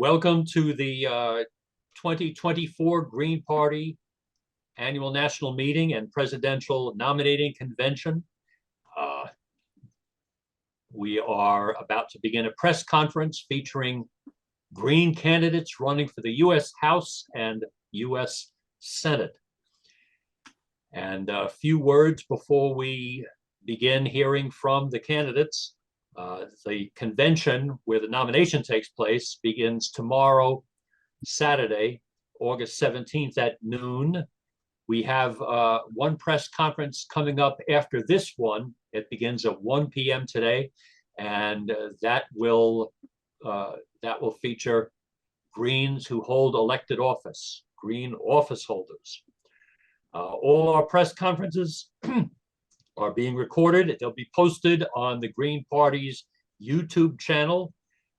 Welcome to the 2024 Green Party Annual National Meeting and Presidential Nominating Convention. Uh, we are about to begin a press conference featuring Green candidates running for the U.S. House and U.S. Senate. And a few words before we begin hearing from the candidates. The convention where the nomination takes place begins tomorrow, Saturday, August 17th at noon. We have one press conference coming up after this one. It begins at 1 p.m. today, and that will feature Greens who hold elected office, Green office holders. All our press conferences are being recorded. They'll be posted on the Green Party's YouTube channel,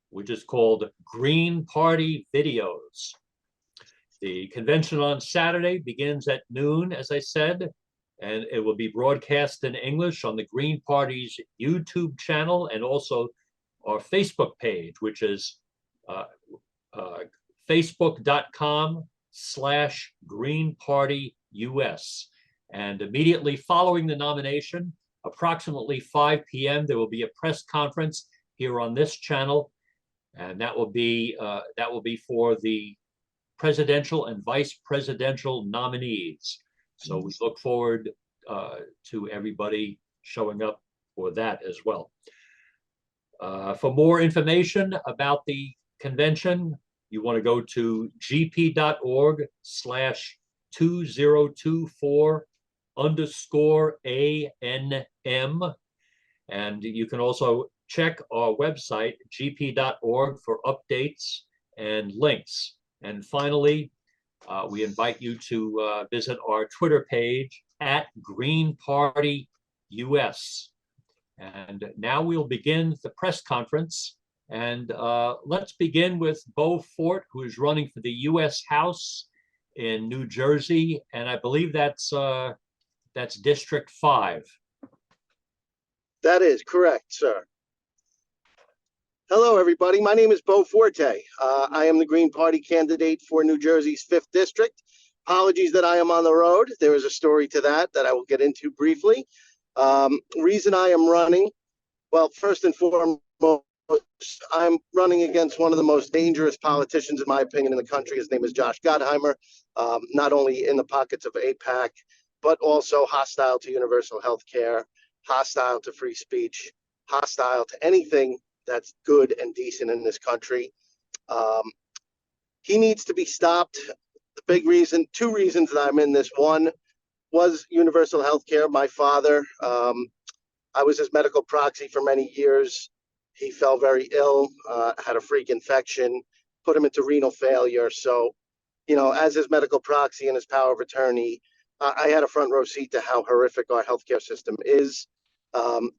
which is called Green Party Videos. The convention on Saturday begins at noon, as I said, and it will be broadcast in English on the Green Party's YouTube channel and also our Facebook page, which is facebook.com/GreenPartyUS. And immediately following the nomination, approximately 5 p.m., there will be a press conference here on this channel, and that will be for the presidential and vice presidential nominees. So we look forward to everybody showing up for that as well. For more information about the convention, you want to go to gp.org/2024_ANM. And you can also check our website, gp.org, for updates and links. And finally, we invite you to visit our Twitter page at Green Party US. And now we'll begin the press conference. And let's begin with Beau Fort, who is running for the U.S. House in New Jersey, and I believe that's District 5. That is correct, sir. Hello, everybody. My name is Beau Forte. I am the Green Party candidate for New Jersey's 5th District. Apologies that I am on the road. There is a story to that I will get into briefly. Reason I am running, well, first and foremost, I'm running against one of the most dangerous politicians, in my opinion, in the country. His name is Josh Gottheimer, not only in the pockets of AIPAC, but also hostile to universal health care, hostile to free speech, hostile to anything that's good and decent in this country. He needs to be stopped. The big reason, two reasons that I'm in this. One was universal health care. My father, I was his medical proxy for many years. He fell very ill, had a freak infection, put him into renal failure. So, as his medical proxy and his power of attorney, I had a front row seat to how horrific our healthcare system is. In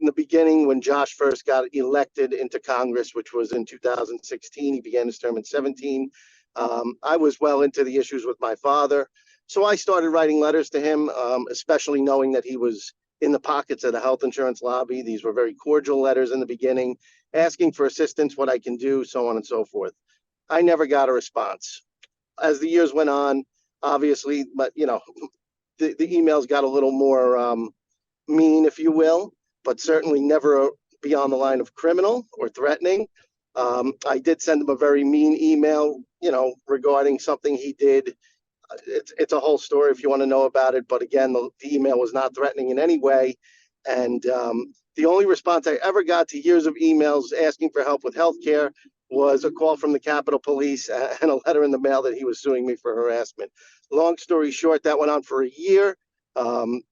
the beginning, when Josh first got elected into Congress, which was in 2016, he began his term in 17. I was well into the issues with my father. So I started writing letters to him, especially knowing that he was in the pockets of the health insurance lobby. These were very cordial letters in the beginning, asking for assistance, what I can do, so on and so forth. I never got a response. As the years went on, obviously, but the emails got a little more mean, if you will, but certainly never beyond the line of criminal or threatening. I did send him a very mean email, regarding something he did. It's a whole story if you want to know about it. But again, the email was not threatening in any way. And the only response I ever got to years of emails asking for help with healthcare was a call from the Capitol Police and a letter in the mail that he was suing me for harassment. Long story short, that went on for a year.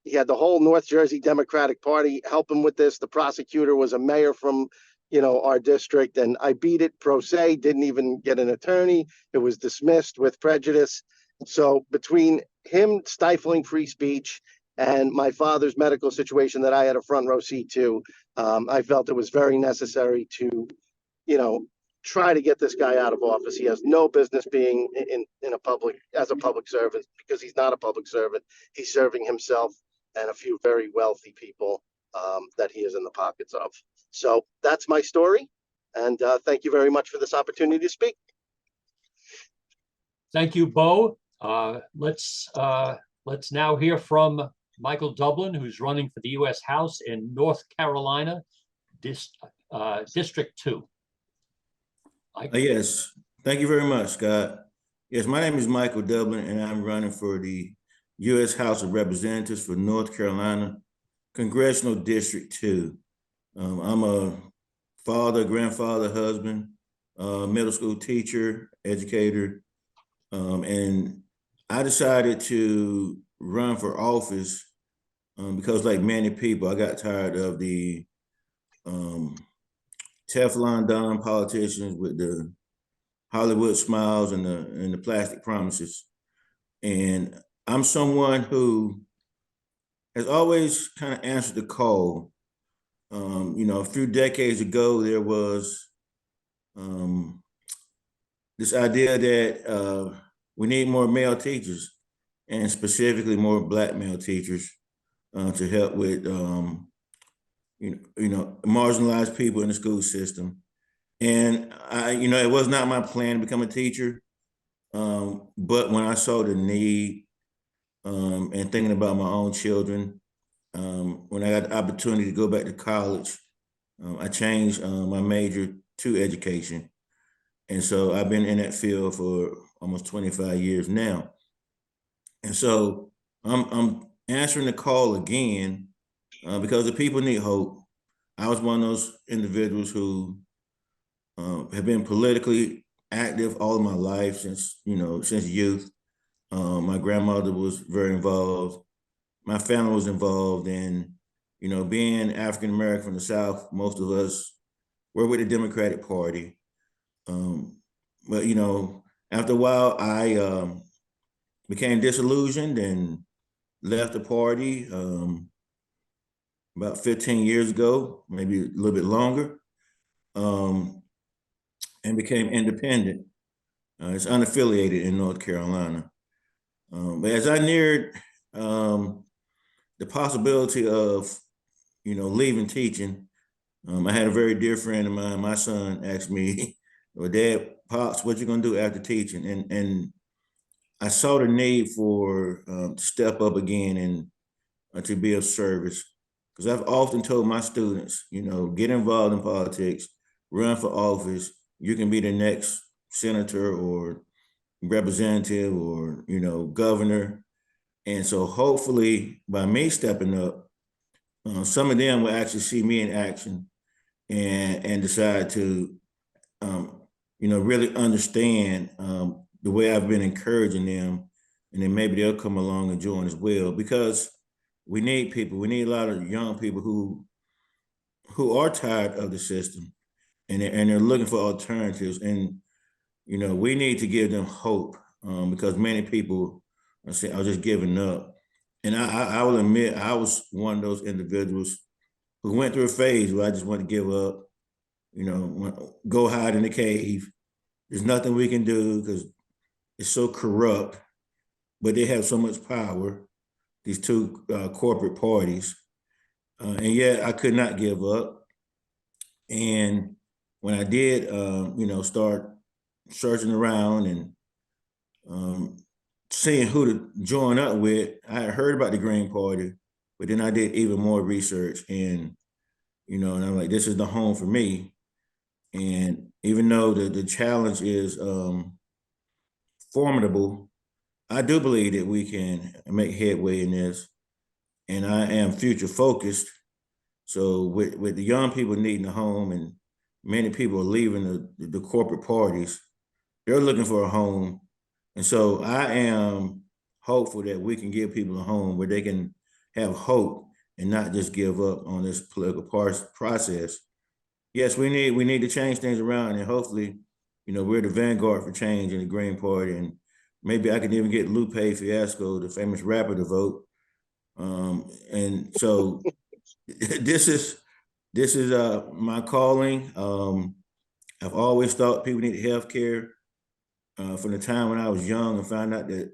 He had the whole North Jersey Democratic Party help him with this. The prosecutor was a mayor from, our district, and I beat it pro se, didn't even get an attorney. It was dismissed with prejudice. So between him stifling free speech and my father's medical situation that I had a front row seat to, I felt it was very necessary to, try to get this guy out of office. He has no business being as a public servant, because he's not a public servant. He's serving himself and a few very wealthy people that he is in the pockets of. So that's my story. And thank you very much for this opportunity to speak. Thank you, Bo. Let's now hear from Michael Dublin, who's running for the U.S. House in North Carolina, District 2. Yes, thank you very much, Scott. Yes, my name is Michael Dublin, and I'm running for the U.S. House of Representatives for North Carolina, Congressional District 2. I'm a father, grandfather, husband, middle school teacher, educator, and I decided to run for office because, like many people, I got tired of the um, Teflon Don politicians with the Hollywood smiles and the plastic promises. And I'm someone who has always kind of answered the call. A few decades ago, there was um, this idea that we need more male teachers, and specifically more Black male teachers to help with marginalized people in the school system. And it was not my plan to become a teacher. But when I saw the need and thinking about my own children, when I got the opportunity to go back to college, I changed my major to education. And so I've been in that field for almost 25 years now. And so I'm answering the call again because the people need hope. I was one of those individuals who have been politically active all of my life since youth. My grandmother was very involved. My family was involved, and being African American from the South, most of us were with the Democratic Party. But after a while, I became disillusioned and left the party about 15 years ago, maybe a little bit longer, and became independent. It's unaffiliated in North Carolina. But as I neared the possibility of, leaving teaching, I had a very dear friend of mine. My son asked me, "Well, Dad, Pops, what you gonna do after teaching?" And I saw the need for to step up again and to be of service. Because I've often told my students, get involved in politics, run for office. You can be the next senator or representative or governor. And so hopefully by me stepping up, some of them will actually see me in action and decide to really understand the way I've been encouraging them, and then maybe they'll come along and join as well, because we need people. We need a lot of young people who are tired of the system, and they're looking for alternatives. And we need to give them hope because many people are just giving up. And I will admit, I was one of those individuals who went through a phase where I just wanted to give up, go hide in the cave. There's nothing we can do because it's so corrupt, but they have so much power, these two corporate parties. And yet I could not give up. And when I did, start searching around and seeing who to join up with, I had heard about the Green Party, but then I did even more research, and and I'm like, this is the home for me. And even though the challenge is formidable, I do believe that we can make headway in this, and I am future focused. So with the young people needing a home, and many people are leaving the corporate parties, they're looking for a home. And so I am hopeful that we can give people a home where they can have hope and not just give up on this political process. Yes, we need to change things around, and hopefully, we're the vanguard for change in the Green Party, and maybe I can even get Lupe Fiasco, the famous rapper, to vote. And so this is my calling. I've always thought people need health care. From the time when I was young and found out that,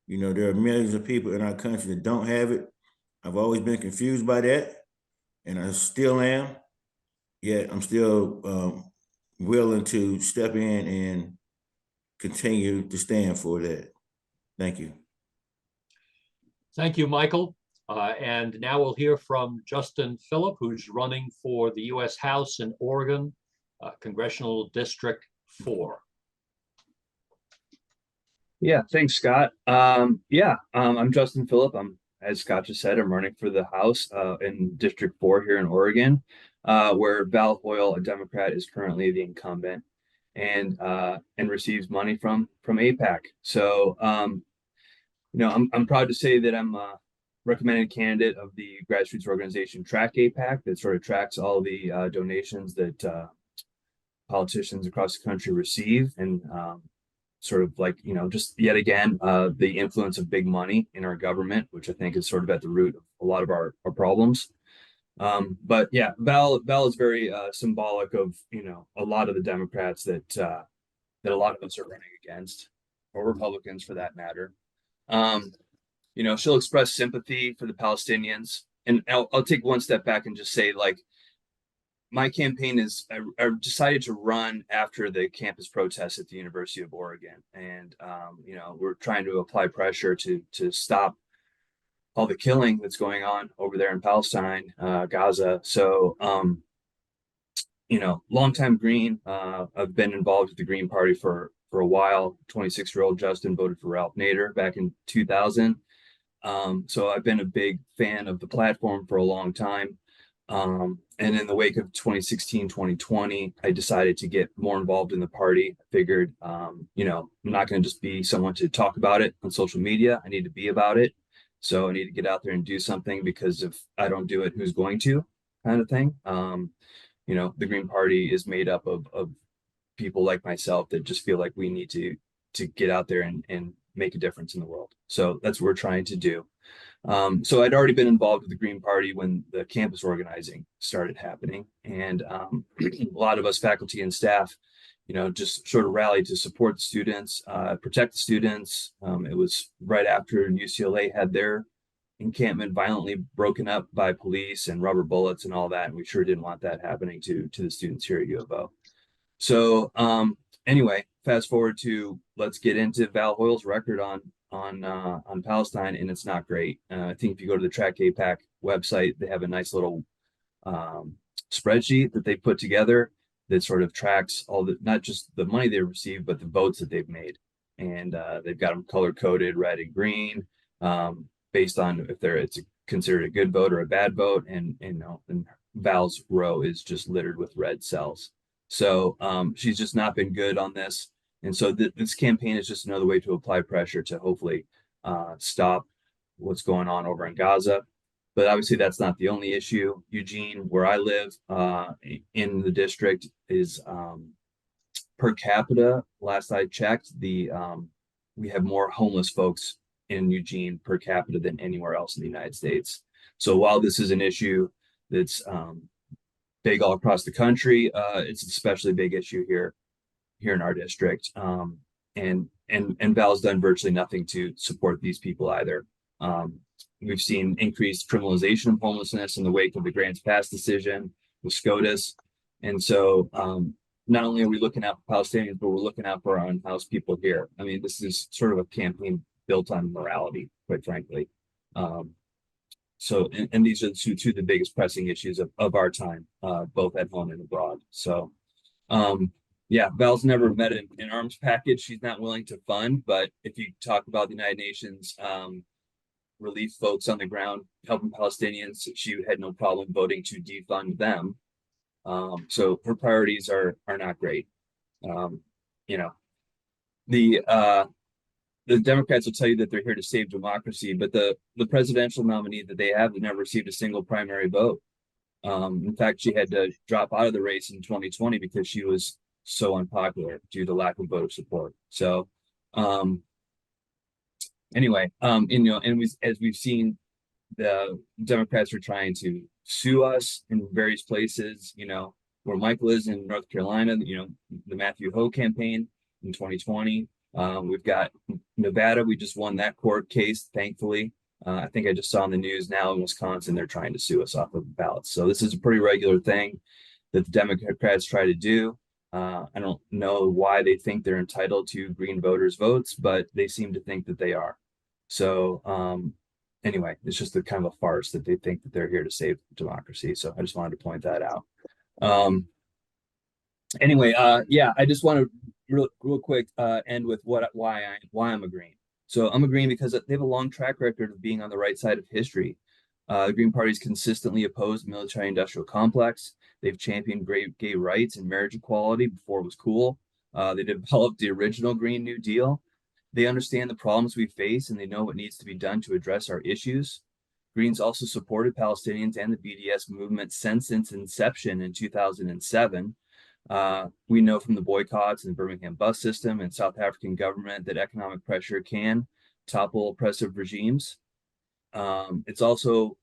there are millions of people in our country that don't have it. I've always been confused by that, and I still am. Yet I'm still willing to step in and continue to stand for that. Thank you. Thank you, Michael. And now we'll hear from Justin Filip, who's running for the U.S. House in Oregon, Congressional District 4. Yeah, thanks, Scott. I'm Justin Filip. As Scott just said, I'm running for the House in District 4 here in Oregon, where Val Hoyle, a Democrat, is currently the incumbent and receives money from AIPAC. So, I'm proud to say that I'm a recommended candidate of the grassroots organization Track AIPAC that sort of tracks all the donations that politicians across the country receive, and sort of like, just yet again, the influence of big money in our government, which I think is sort of at the root of a lot of our problems. But yeah, Val is very symbolic of, a lot of the Democrats that a lot of us are running against, or Republicans for that matter. She'll express sympathy for the Palestinians. And I'll take one step back and just say, like, my campaign is, I decided to run after the campus protests at the University of Oregon. And, we're trying to apply pressure to stop all the killing that's going on over there in Palestine, Gaza. So, longtime Green, I've been involved with the Green Party for a while. 26-year-old Justin voted for Ralph Nader back in 2000. So I've been a big fan of the platform for a long time. And in the wake of 2016, 2020, I decided to get more involved in the party. I figured, I'm not going to just be someone to talk about it on social media. I need to be about it. So I need to get out there and do something, because if I don't do it, who's going to, kind of thing. The Green Party is made up of people like myself that just feel like we need to get out there and make a difference in the world. So that's what we're trying to do. So I'd already been involved with the Green Party when the campus organizing started happening. And a lot of us faculty and staff, just sort of rallied to support the students, protect the students. It was right after UCLA had their encampment violently broken up by police and rubber bullets and all that. And we sure didn't want that happening to the students here at U of O. So anyway, fast forward to, let's get into Val Hoyle's record on Palestine, and it's not great. I think if you go to the Track AIPAC website, they have a nice little spreadsheet that they put together that sort of tracks all the, not just the money they receive, but the votes that they've made. And they've got them color coded red and green, based on if it's considered a good vote or a bad vote. And Val's row is just littered with red cells. So she's just not been good on this. And so this campaign is just another way to apply pressure to hopefully stop what's going on over in Gaza. But obviously that's not the only issue. Eugene, where I live in the district, is per capita, last I checked, we have more homeless folks in Eugene per capita than anywhere else in the United States. So while this is an issue that's big all across the country, it's an especially big issue here in our district. And Val's done virtually nothing to support these people either. We've seen increased criminalization of homelessness in the wake of the Grants Pass decision with SCOTUS. And so not only are we looking out for Palestinians, but we're looking out for our unhoused people here. I mean, this is sort of a campaign built on morality, quite frankly. So these are two of the biggest pressing issues of our time, both at home and abroad. So yeah, Val's never met an arms package she's not willing to fund. But if you talk about the United Nations relief folks on the ground helping Palestinians, she had no problem voting to defund them. So her priorities are not great. The Democrats will tell you that they're here to save democracy, but the presidential nominee that they have never received a single primary vote. In fact, she had to drop out of the race in 2020 because she was so unpopular due to lack of voter support. So anyway, as we've seen, the Democrats are trying to sue us in various places, where Michael is in North Carolina, the Matthew Ho campaign in 2020. We've got Nevada. We just won that court case, thankfully. I think I just saw in the news now in Wisconsin, they're trying to sue us off of the ballots. So this is a pretty regular thing that the Democrats try to do. I don't know why they think they're entitled to Green voters' votes, but they seem to think that they are. So anyway, it's just a kind of a farce that they think that they're here to save democracy. So I just wanted to point that out. Anyway, yeah, I just want to real quick end with why I'm a Green. So I'm a Green because they have a long track record of being on the right side of history. The Green Party's consistently opposed military-industrial complex. They've championed gay rights and marriage equality before it was cool. They developed the original Green New Deal. They understand the problems we face and they know what needs to be done to address our issues. Greens also supported Palestinians and the BDS movement since its inception in 2007. We know from the boycotts in the Birmingham bus system and South African government that economic pressure can topple oppressive regimes. It's also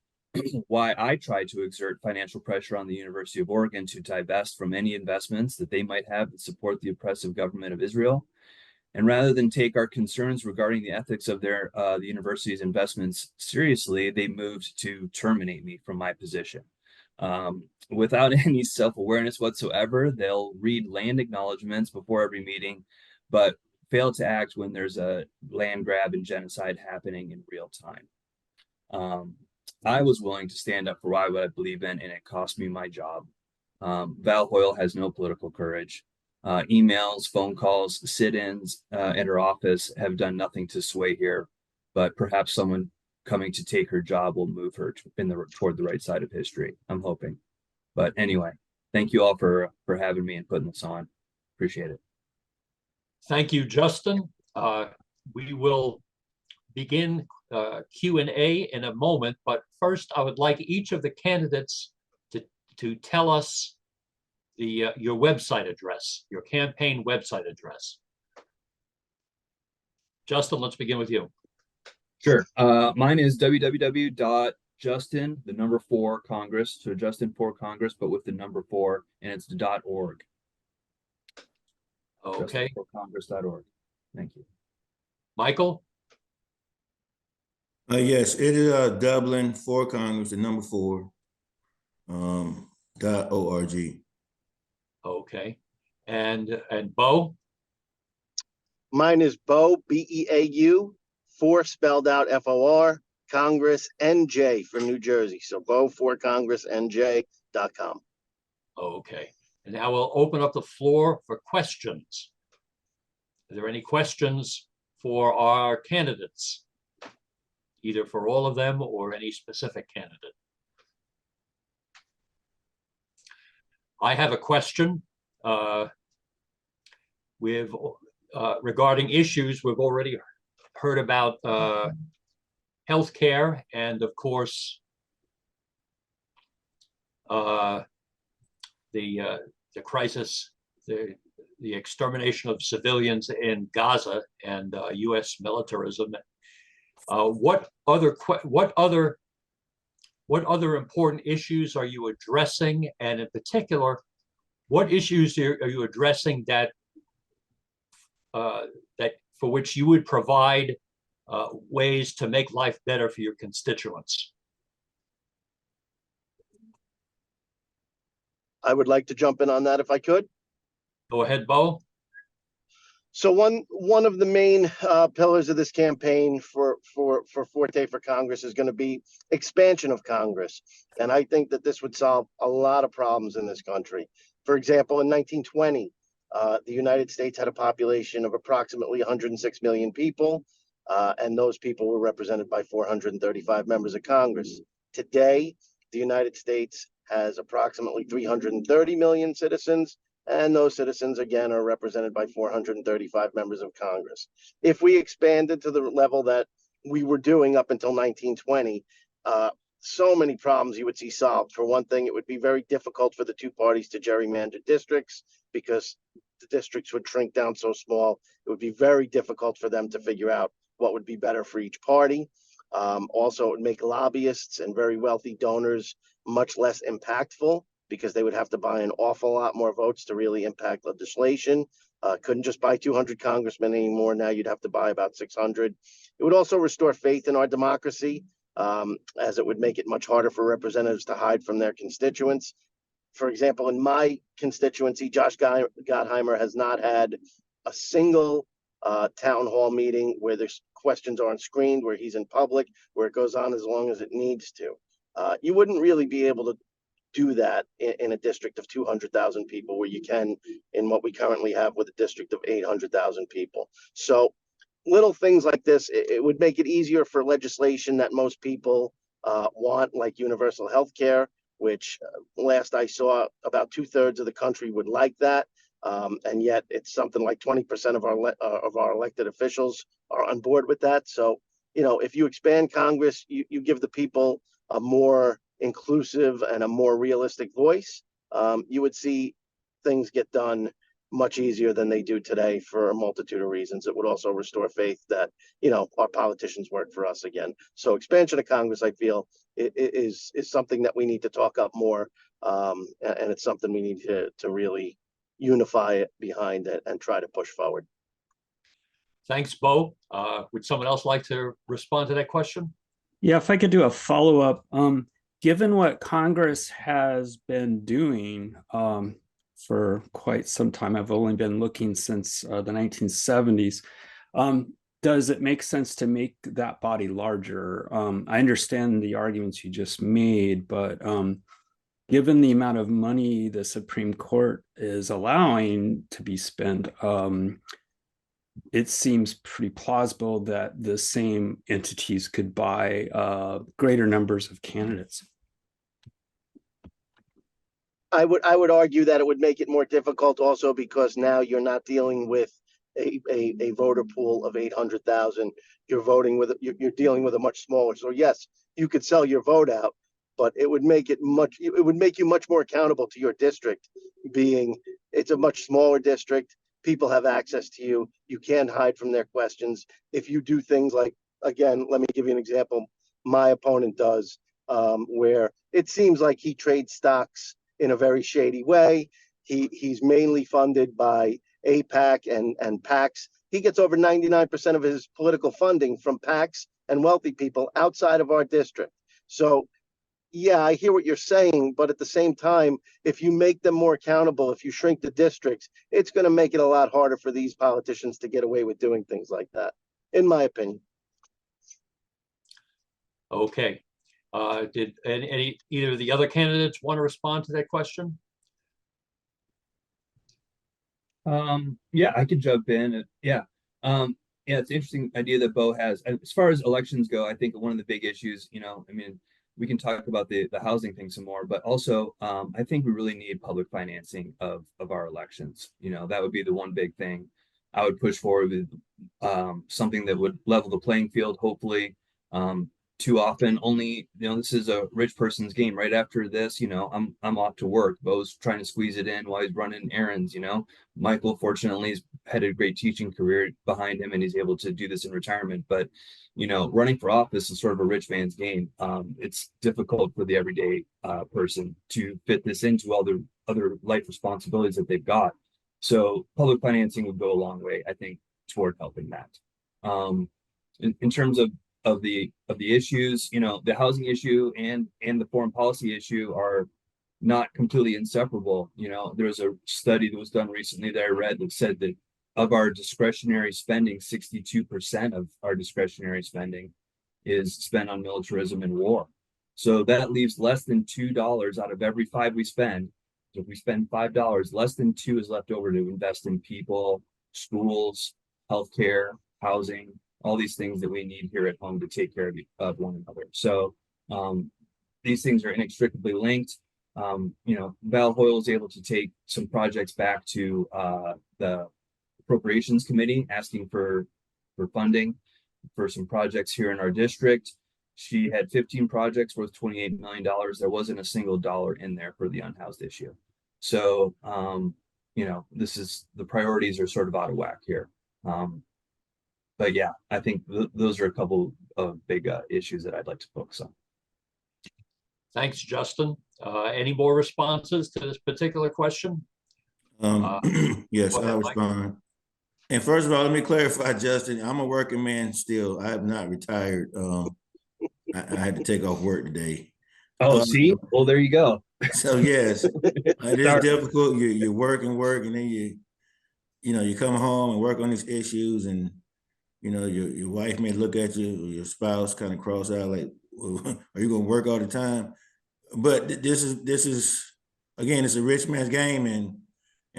why I try to exert financial pressure on the University of Oregon to divest from any investments that they might have that support the oppressive government of Israel. And rather than take our concerns regarding the ethics of the university's investments seriously, they moved to terminate me from my position. Without any self-awareness whatsoever, they'll read land acknowledgements before every meeting, but fail to act when there's a land grab and genocide happening in real time. I was willing to stand up for what I believe in, and it cost me my job. Val Hoyle has no political courage. Emails, phone calls, sit-ins at her office have done nothing to sway here, but perhaps someone coming to take her job will move her toward the right side of history. I'm hoping. But anyway, thank you all for having me and putting this on. Appreciate it. Thank you, Justin. We will begin Q&A in a moment, but first I would like each of the candidates to tell us your website address, your campaign website address. Justin, let's begin with you. Sure. Mine is www.justin4congress, so Justin for Congress, but with the number 4, and it's .org. Okay. justinforcongress.org. Thank you. Michael? Yes, it is Dublin for Congress, the number 4, .org. Okay. And Bo? Mine is Bo, BEAU, 4 spelled out FOR, Congress NJ for New Jersey. So Bo4CongressNJ.com. Okay. And now we'll open up the floor for questions. Are there any questions for our candidates? Either for all of them or any specific candidate? I have a question. Regarding issues, we've already heard about healthcare and, of course, the crisis, the extermination of civilians in Gaza and U.S. militarism. What other important issues are you addressing, and in particular, what issues are you addressing that for which you would provide ways to make life better for your constituents? I would like to jump in on that if I could. Go ahead, Bo. So one of the main pillars of this campaign for Forte for Congress is going to be expansion of Congress. And I think that this would solve a lot of problems in this country. For example, in 1920, the United States had a population of approximately 106 million people, and those people were represented by 435 members of Congress. Today, the United States has approximately 330 million citizens, and those citizens, again, are represented by 435 members of Congress. If we expanded to the level that we were doing up until 1920, so many problems you would see solved. For one thing, it would be very difficult for the two parties to gerrymander districts because the districts would shrink down so small. It would be very difficult for them to figure out what would be better for each party. Also, it would make lobbyists and very wealthy donors much less impactful because they would have to buy an awful lot more votes to really impact legislation. Couldn't just buy 200 congressmen anymore. Now you'd have to buy about 600. It would also restore faith in our democracy, as it would make it much harder for representatives to hide from their constituents. For example, in my constituency, Josh Gottheimer has not had a single town hall meeting where there's questions aren't screened, where he's in public, where it goes on as long as it needs to. You wouldn't really be able to do that in a district of 200,000 people where you can in what we currently have with a district of 800,000 people. So little things like this, it would make it easier for legislation that most people want, like universal health care, which last I saw, about 2/3 of the country would like that. And yet it's something like 20% of our elected officials are on board with that. So, if you expand Congress, you give the people a more inclusive and a more realistic voice, you would see things get done much easier than they do today for a multitude of reasons. It would also restore faith that, our politicians work for us again. So expansion of Congress, I feel, is something that we need to talk up more. And it's something we need to really unify it behind it and try to push forward. Thanks, Bo. Would someone else like to respond to that question? Yeah, if I could do a follow-up. Given what Congress has been doing for quite some time, I've only been looking since the 1970s, does it make sense to make that body larger? I understand the arguments you just made, but given the amount of money the Supreme Court is allowing to be spent, it seems pretty plausible that the same entities could buy greater numbers of candidates. I would argue that it would make it more difficult also because now you're not dealing with a voter pool of 800,000. You're dealing with a much smaller. So yes, you could sell your vote out, but it would make you much more accountable to your district, being it's a much smaller district. People have access to you. You can't hide from their questions. If you do things like, again, let me give you an example. My opponent does, where it seems like he trades stocks in a very shady way. He's mainly funded by AIPAC and PACs. He gets over 99% of his political funding from PACs and wealthy people outside of our district. So yeah, I hear what you're saying, but at the same time, if you make them more accountable, if you shrink the districts, it's going to make it a lot harder for these politicians to get away with doing things like that, in my opinion. Okay. Did either of the other candidates want to respond to that question? Yeah, I could jump in. Yeah. Yeah, it's an interesting idea that Bo has. As far as elections go, I think one of the big issues, we can talk about the housing thing some more, but also I think we really need public financing of our elections. That would be the one big thing I would push forward with, something that would level the playing field, hopefully. Too often only, this is a rich person's game. Right after this, I'm off to work. Bo's trying to squeeze it in while he's running errands. Michael, fortunately, has had a great teaching career behind him and he's able to do this in retirement. But, running for office is sort of a rich man's game. It's difficult for the everyday person to fit this into all the other life responsibilities that they've got. So public financing would go a long way, I think, toward helping that. In terms of the issues, the housing issue and the foreign policy issue are not completely inseparable. There's a study that was done recently that I read that said that of our discretionary spending, 62% of our discretionary spending is spent on militarism and war. So that leaves less than $2 out of every $5 we spend. So if we spend $5, less than $2 is left over to invest in people, schools, healthcare, housing, all these things that we need here at home to take care of one another. So these things are inextricably linked. Val Hoyle is able to take some projects back to the Appropriations Committee, asking for funding for some projects here in our district. She had 15 projects worth $28 million. There wasn't a single dollar in there for the unhoused issue. So, this is, the priorities are sort of out of whack here. But yeah, I think those are a couple of big issues that I'd like to focus on. Thanks, Justin. Any more responses to this particular question? Yes, I'll respond. And first of all, let me clarify, Justin, I'm a working man still. I have not retired. I had to take off work today. Oh, see? Well, there you go. So yes, it is Sorry. difficult. You work and work, and then you come home and work on these issues, and your wife may look at you, or your spouse kind of cross out like, well, are you going to work all the time? But this is again, it's a rich man's game, and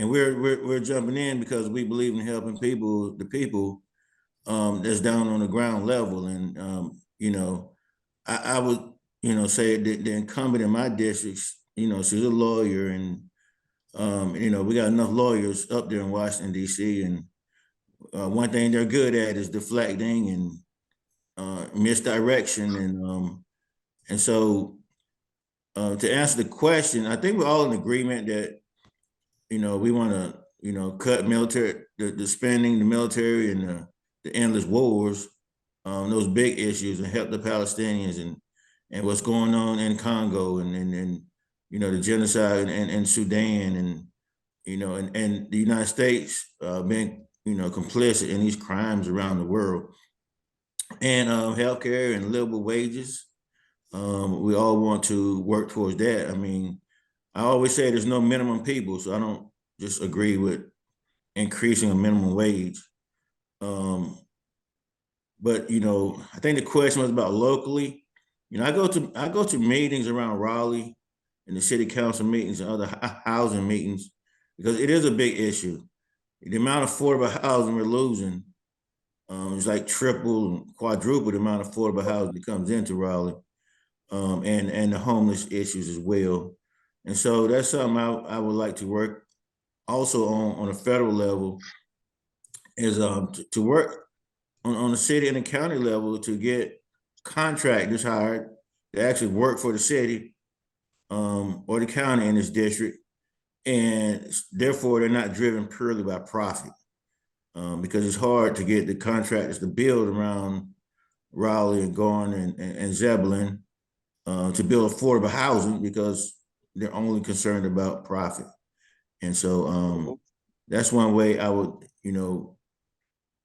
we're jumping in because we believe in helping the people that's down on the ground level. And I would say that the incumbent in my district, she's a lawyer, and we got enough lawyers up there in Washington D.C. and one thing they're good at is deflecting and misdirection, and so to answer the question, I think we're all in agreement that we want to cut military the spending, the military, and the endless wars, those big issues, and help the Palestinians and what's going on in Congo and the genocide in Sudan, and and the United States being complicit in these crimes around the world, and healthcare and livable wages. We all want to work towards that. I mean, I always say there's no minimum people, so I don't just agree with increasing a minimum wage. But I think the question was about locally. I go to meetings around Raleigh and the city council meetings and other housing meetings because it is a big issue. The amount of affordable housing we're losing is like triple and quadruple the amount of affordable housing that comes into Raleigh, and the homeless issues as well. And so that's something I would like to work also on a federal level, is to work on the city and the county level to get contractors hired to actually work for the city or the county in this district, and therefore they're not driven purely by profit, because it's hard to get the contractors to build around Raleigh and Garner and Zebulon to build affordable housing because they're only concerned about profit. And so that's one way I would,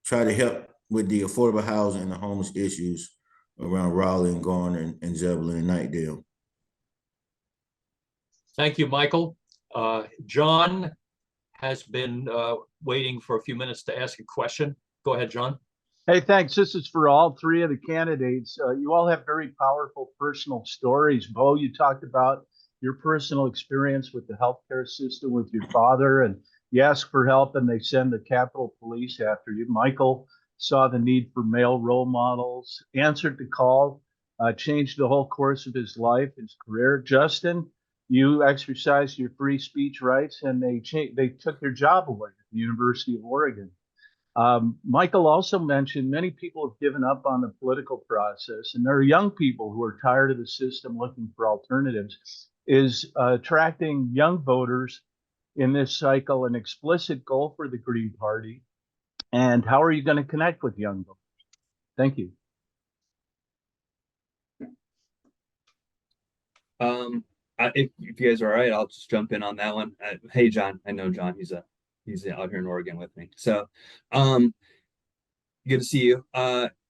try to help with the affordable housing and the homeless issues around Raleigh and Garner and Zebulon and Knightdale. Thank you, Michael. John has been waiting for a few minutes to ask a question. Go ahead, John. Hey, thanks. This is for all three of the candidates. You all have very powerful personal stories. Bo, you talked about your personal experience with the healthcare system with your father, and you ask for help and they send the Capitol Police after you. Michael saw the need for male role models, answered the call, changed the whole course of his life, his career. Justin, you exercised your free speech rights and they took your job away at the University of Oregon. Michael also mentioned many people have given up on the political process, and there are young people who are tired of the system looking for alternatives. Is attracting young voters in this cycle an explicit goal for the Green Party? And how are you going to connect with young voters? Thank you. If you guys are all right, I'll just jump in on that one. Hey, John, I know John. He's out here in Oregon with me. So, good to see you.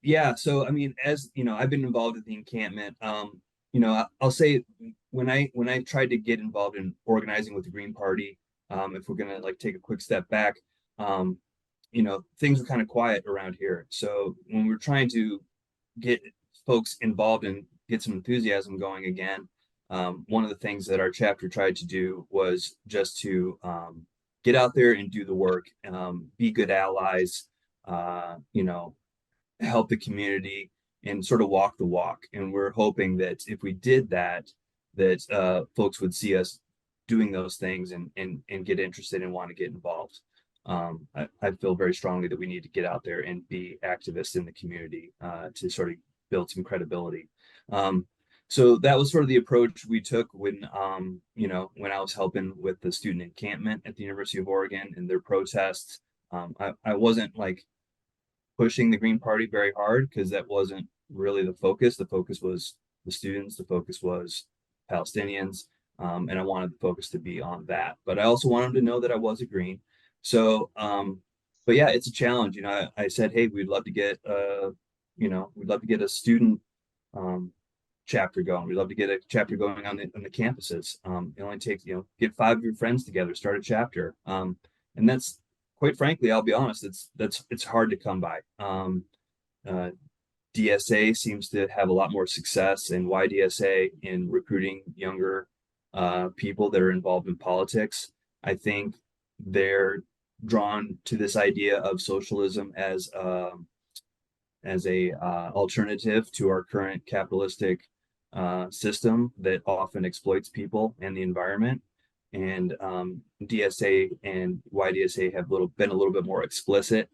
Yeah. So, I mean, as you know, I've been involved with the encampment. I'll say when I tried to get involved in organizing with the Green Party, if we're gonna like take a quick step back, things were kind of quiet around here. So when we're trying to get folks involved and get some enthusiasm going again, one of the things that our chapter tried to do was just to get out there and do the work, be good allies, help the community and sort of walk the walk. And we're hoping that if we did that, folks would see us doing those things and get interested and want to get involved. I feel very strongly that we need to get out there and be activists in the community to sort of build some credibility. So that was sort of the approach we took when I was helping with the student encampment at the University of Oregon and their protests. I wasn't like pushing the Green Party very hard because that wasn't really the focus. The focus was the students. The focus was Palestinians. And I wanted the focus to be on that. But I also wanted them to know that I was a Green. So, but yeah, it's a challenge. I said, hey, we'd love to get a student chapter going. We'd love to get a chapter going on the campuses. It only takes, get 5 of your friends together, start a chapter. And that's, quite frankly, I'll be honest, it's hard to come by. DSA seems to have a lot more success, and YDSA in recruiting younger people that are involved in politics. I think they're drawn to this idea of socialism as a alternative to our current capitalistic system that often exploits people and the environment. And DSA and YDSA have been a little bit more explicit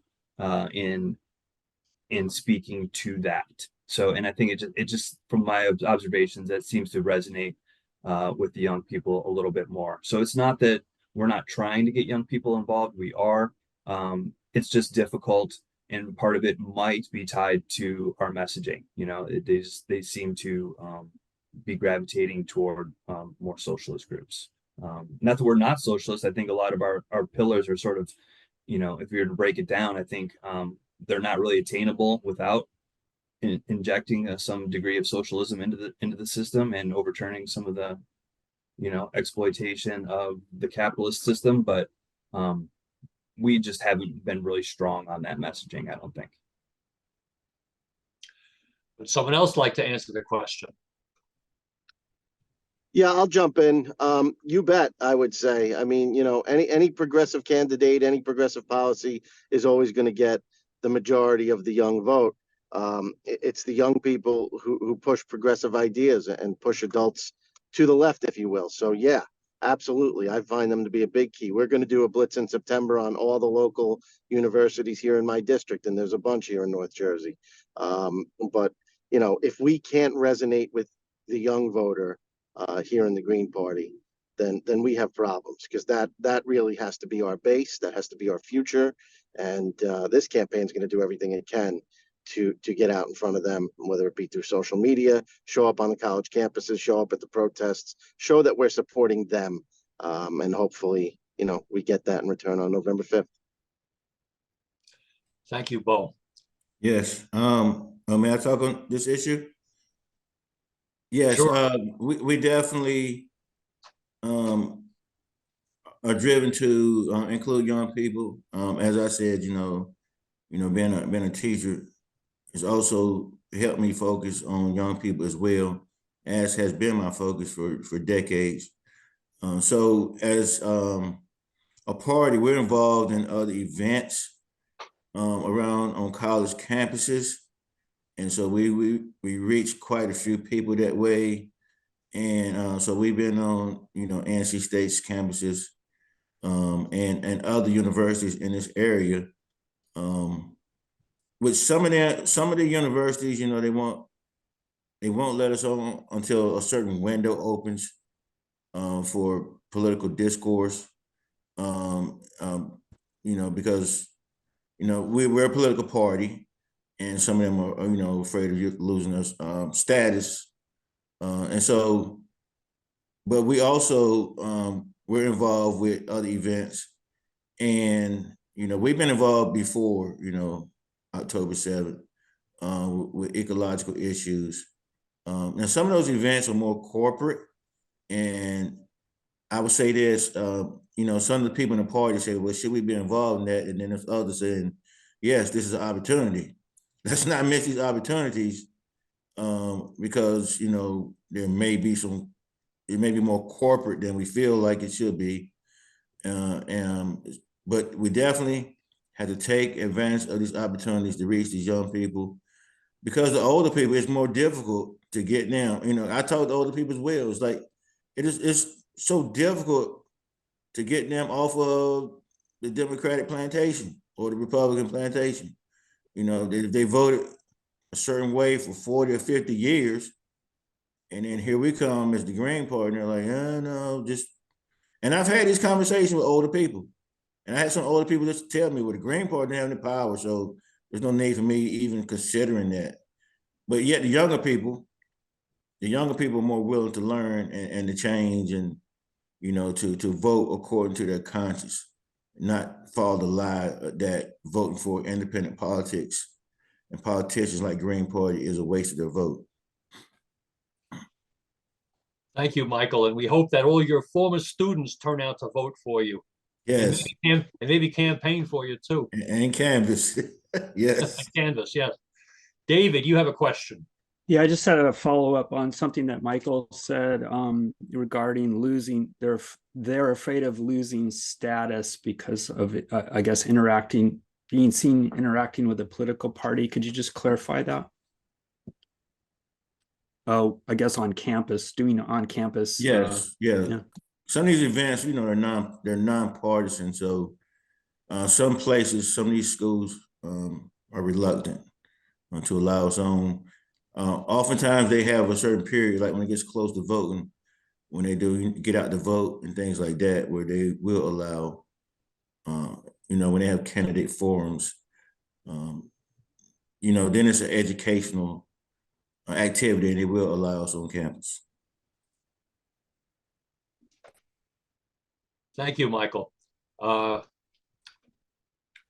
in speaking to that. So, and I think it just from my observations, that seems to resonate with the young people a little bit more. So it's not that we're not trying to get young people involved. We are. It's just difficult, and part of it might be tied to our messaging. They seem to be gravitating toward more socialist groups. Not that we're not socialist. I think a lot of our pillars are sort of, if we were to break it down, I think they're not really attainable without injecting some degree of socialism into the system and overturning some of the exploitation of the capitalist system. But we just haven't been really strong on that messaging, I don't think. Would someone else like to answer the question? Yeah, I'll jump in. You bet, I would say. I mean, any progressive candidate, any progressive policy is always going to get the majority of the young vote. It's the young people who push progressive ideas and push adults to the left, if you will. So yeah, absolutely. I find them to be a big key. We're going to do a blitz in September on all the local universities here in my district, and there's a bunch here in North Jersey. But if we can't resonate with the young voter here in the Green Party, then we have problems, because that really has to be our base. That has to be our future. And this campaign is going to do everything it can to get out in front of them, whether it be through social media, show up on the college campuses, show up at the protests, show that we're supporting them. And hopefully, we get that in return on November 5th. Thank you, Bo. Yes. May I talk on this issue? Yes. Sure. We definitely are driven to include young people. As I said, being a teacher has also helped me focus on young people as well, as has been my focus for decades. So as a party, we're involved in other events around on college campuses. And so we reach quite a few people that way. And so we've been on, NC State's campuses and other universities in this area. With some of the universities, they won't let us on until a certain window opens for political discourse. Because we're a political party, and some of them are afraid of losing us status, and so. But we also we're involved with other events, and we've been involved before. October 7th with ecological issues. Now some of those events are more corporate, and I would say this. Some of the people in the party say, "Well, should we be involved in that?" And then there's others saying, "Yes, this is an opportunity. Let's not miss these opportunities, because there may be it may be more corporate than we feel like it should be, but we definitely have to take advantage of these opportunities to reach these young people, because the older people, it's more difficult to get them. I talk to older people as well. It's like it's so difficult to get them off of the Democratic plantation or the Republican plantation. They voted a certain way for 40 or 50 years. And then here we come as the Green Party, and they're like, oh, no, just. And I've had these conversations with older people. And I had some older people just tell me, well, the Green Party didn't have any power, so there's no need for me even considering that. But yet the younger people are more willing to learn and to change, and, to vote according to their conscience, not follow the lie that voting for independent politics and politicians like Green Party is a waste of their vote. Thank you, Michael, and we hope that all your former students turn out to vote for you. Yes, And maybe campaign for you too. and canvas. Yes. Canvas, yes. David, you have a question. Yeah, I just had a follow up on something that Michael said regarding losing. They're afraid of losing status because of I guess being seen interacting with a political party. Could you just clarify that? Oh, I guess on campus, doing on campus. Yes, yeah. Yeah. Some of these events, they're nonpartisan. So some places, some of these schools are reluctant to allow its own. Oftentimes they have a certain period, like when it gets close to voting, when they do get out to vote and things like that, where they will allow, when they have candidate forums, then it's an educational activity and they will allow us on campus. Thank you, Michael. Can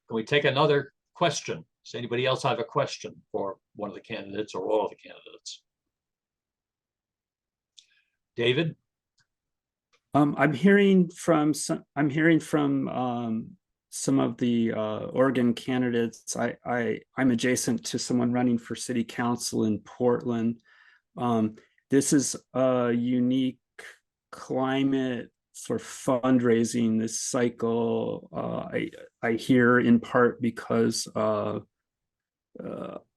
we take another question? Does anybody else have a question for one of the candidates or all of the candidates? David? I'm hearing from some of the Oregon candidates. I'm adjacent to someone running for city council in Portland. This is a unique climate for fundraising this cycle. I hear in part because a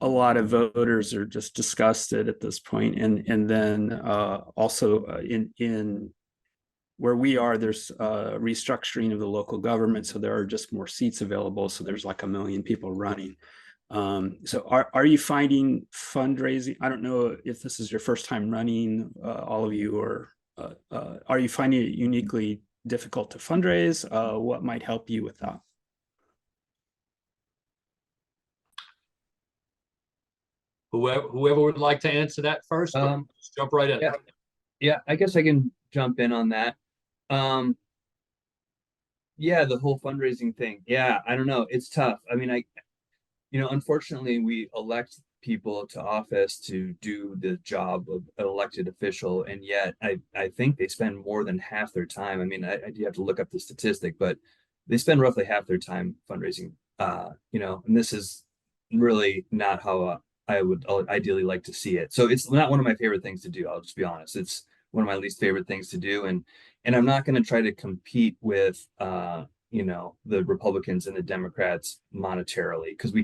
lot of voters are just disgusted at this point, and then also in where we are, there's restructuring of the local government, so there are just more seats available. So there's like 1 million people running. So are you finding fundraising? I don't know if this is your first time running, all of you, or are you finding it uniquely difficult to fundraise? What might help you with that? Whoever would like to answer that first, just jump right in. Yeah, I guess I can jump in on that. Yeah, the whole fundraising thing. Yeah, I don't know. It's tough. I mean, unfortunately, we elect people to office to do the job of an elected official, and yet I think they spend more than half their time. I mean, I do have to look up the statistic, but they spend roughly half their time fundraising. And this is really not how I would ideally like to see it. So it's not one of my favorite things to do. I'll just be honest. It's one of my least favorite things to do, and I'm not going to try to compete with the Republicans and the Democrats monetarily, because we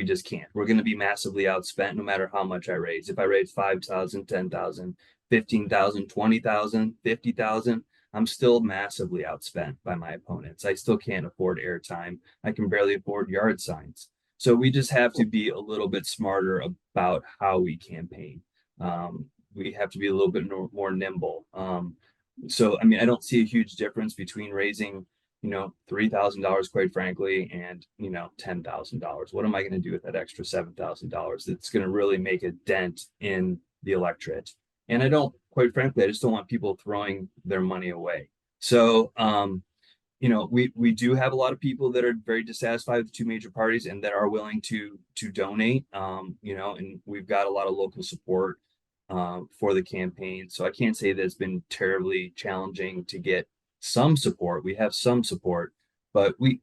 just can't. We're going to be massively outspent no matter how much I raise. If I raise 5,000, 10,000, 15,000, 20,000, 50,000, I'm still massively outspent by my opponents. I still can't afford airtime. I can barely afford yard signs. So we just have to be a little bit smarter about how we campaign. We have to be a little bit more nimble. So, I mean, I don't see a huge difference between raising, $3,000, quite frankly, and, $10,000. What am I going to do with that extra $7,000 that's going to really make a dent in the electorate? And quite frankly, I just don't want people throwing their money away. So, we do have a lot of people that are very dissatisfied with the two major parties and that are willing to donate, and we've got a lot of local support for the campaign. So I can't say that it's been terribly challenging to get some support. We have some support, but we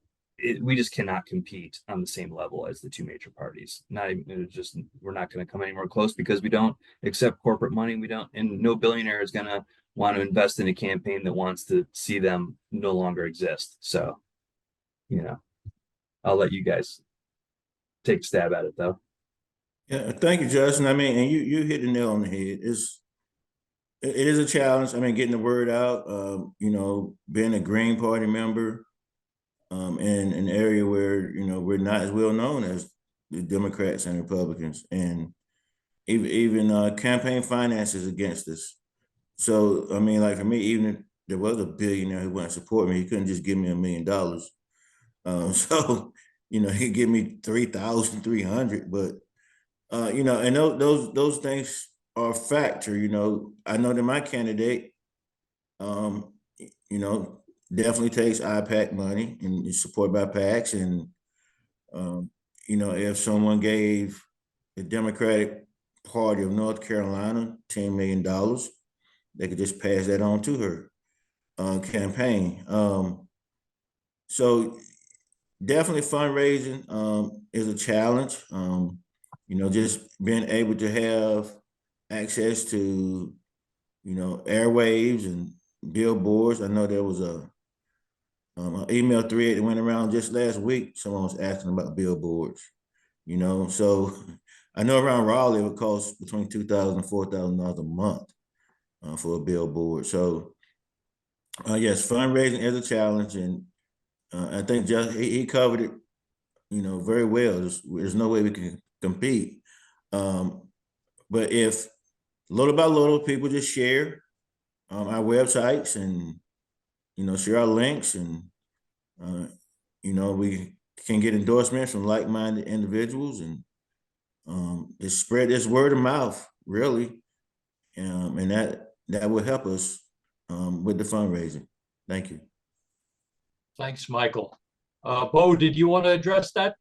just cannot compete on the same level as the two major parties. We're not going to come anywhere close because we don't accept corporate money. And no billionaire is going to want to invest in a campaign that wants to see them no longer exist. So, I'll let you guys take a stab at it though. Yeah, thank you, Justin. I mean, and you hit the nail on the head. It is a challenge. I mean, getting the word out. Being a Green Party member, in an area where we're not as well known as the Democrats and Republicans, and even campaign finances against us. So I mean, like for me, even if there was a billionaire who wanted to support me, he couldn't just give me $1 million. So he'd give me 3,300, but. And those things are a factor. I know that my candidate, definitely takes IPAC money and is supported by PACs. And, if someone gave the Democratic Party of North Carolina $10 million, they could just pass that on to her campaign. So definitely fundraising is a challenge. Just being able to have access to, airwaves and billboards. I know there was an email thread that went around just last week. Someone was asking about billboards, so I know around Raleigh it would cost between $2,000 and $4,000 a month for a billboard. So yes, fundraising is a challenge, and I think he covered it, very well. There's no way we can compete. But if little by little people just share our websites and share our links, and we can get endorsements from like-minded individuals, and just spread this word of mouth, really, and that will help us with the fundraising. Thank you. Thanks, Michael. Bo, did you want to address that?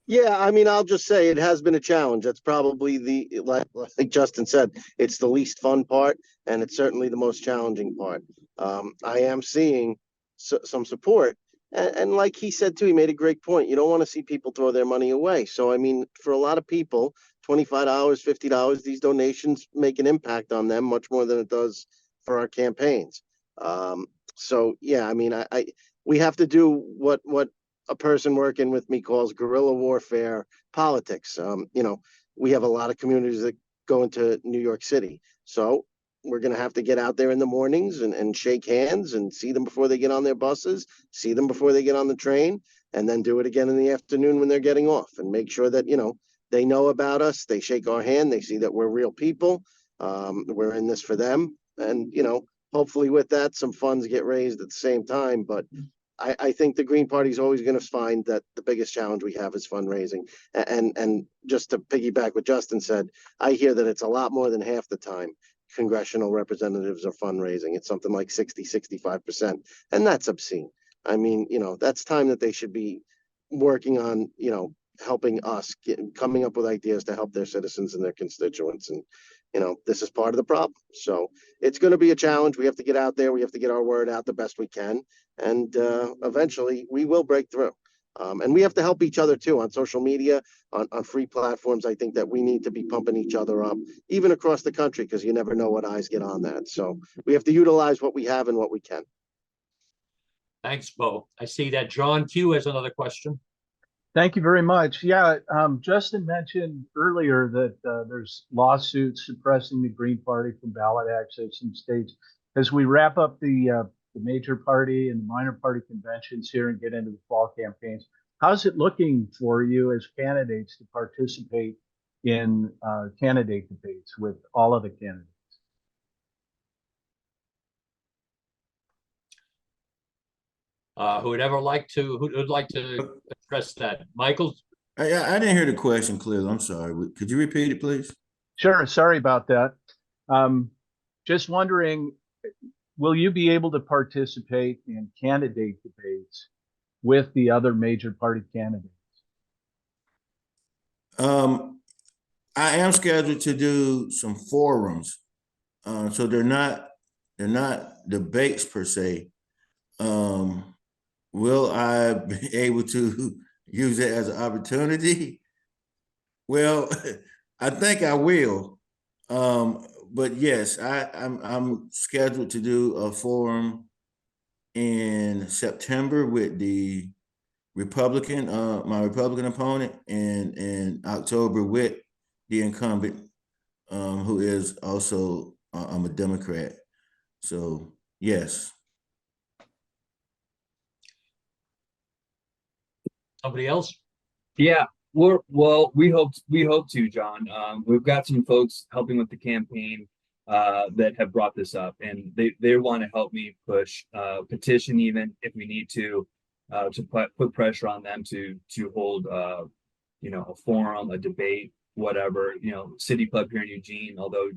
Yeah, I mean, I'll just say it has been a challenge. That's probably like Justin said, it's the least fun part, and it's certainly the most challenging part. I am seeing some support, and like he said too, he made a great point. You don't want to see people throw their money away. So, I mean, for a lot of people, $25, $50, these donations make an impact on them much more than it does for our campaigns. So yeah, I mean, we have to do what a person working with me calls guerrilla warfare politics. We have a lot of communities that go into New York City. So we're going to have to get out there in the mornings and shake hands and see them before they get on their buses, see them before they get on the train, and then do it again in the afternoon when they're getting off, and make sure that, they know about us. They shake our hand. They see that we're real people. We're in this for them. And, hopefully with that, some funds get raised at the same time. But I think the Green Party is always going to find that the biggest challenge we have is fundraising. And just to piggyback what Justin said, I hear that it's a lot more than half the time congressional representatives are fundraising. It's something like 65%. And that's obscene. I mean, that's time that they should be working on, helping us coming up with ideas to help their citizens and their constituents. And, this is part of the problem. So it's going to be a challenge. We have to get out there. We have to get our word out the best we can. And eventually we will break through. And we have to help each other too on social media, on free platforms. I think that we need to be pumping each other up, even across the country, because you never know what eyes get on that. So we have to utilize what we have and what we can. Thanks, Bo. I see that John Q has another question. Thank you very much. Yeah, Justin mentioned earlier that there's lawsuits suppressing the Green Party from ballot access in states. As we wrap up the major party and the minor party conventions here and get into the fall campaigns, how's it looking for you as candidates to participate in candidate debates with all of the candidates? Who would like to address that? Michael? I didn't hear the question clearly. I'm sorry. Could you repeat it, please? Sure. Sorry about that. Just wondering, will you be able to participate in candidate debates with the other major party candidates? I am scheduled to do some forums. So they're not debates per se. Will I be able to use it as an opportunity? Well, I think I will. But yes, I'm scheduled to do a forum in September with the Republican, my Republican opponent, and in October with the incumbent, who is also I'm a Democrat. So yes. Somebody else? Yeah, we hope to, John. We've got some folks helping with the campaign that have brought this up, and they want to help me push petition, even if we need to put pressure on them to hold a forum, a debate, whatever. City Club here in Eugene. Although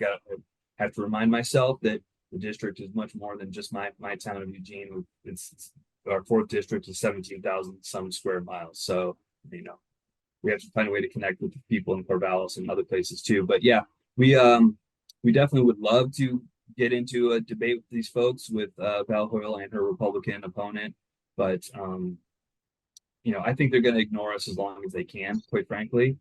have to remind myself that the district is much more than just my town of Eugene. It's our 4th district is 17,000 some square miles. So, we have to find a way to connect with the people in Corvallis and other places too. But yeah, we definitely would love to get into a debate with these folks, with Val Hoyle and her Republican opponent, but I think they're going to ignore us as long as they can, quite frankly.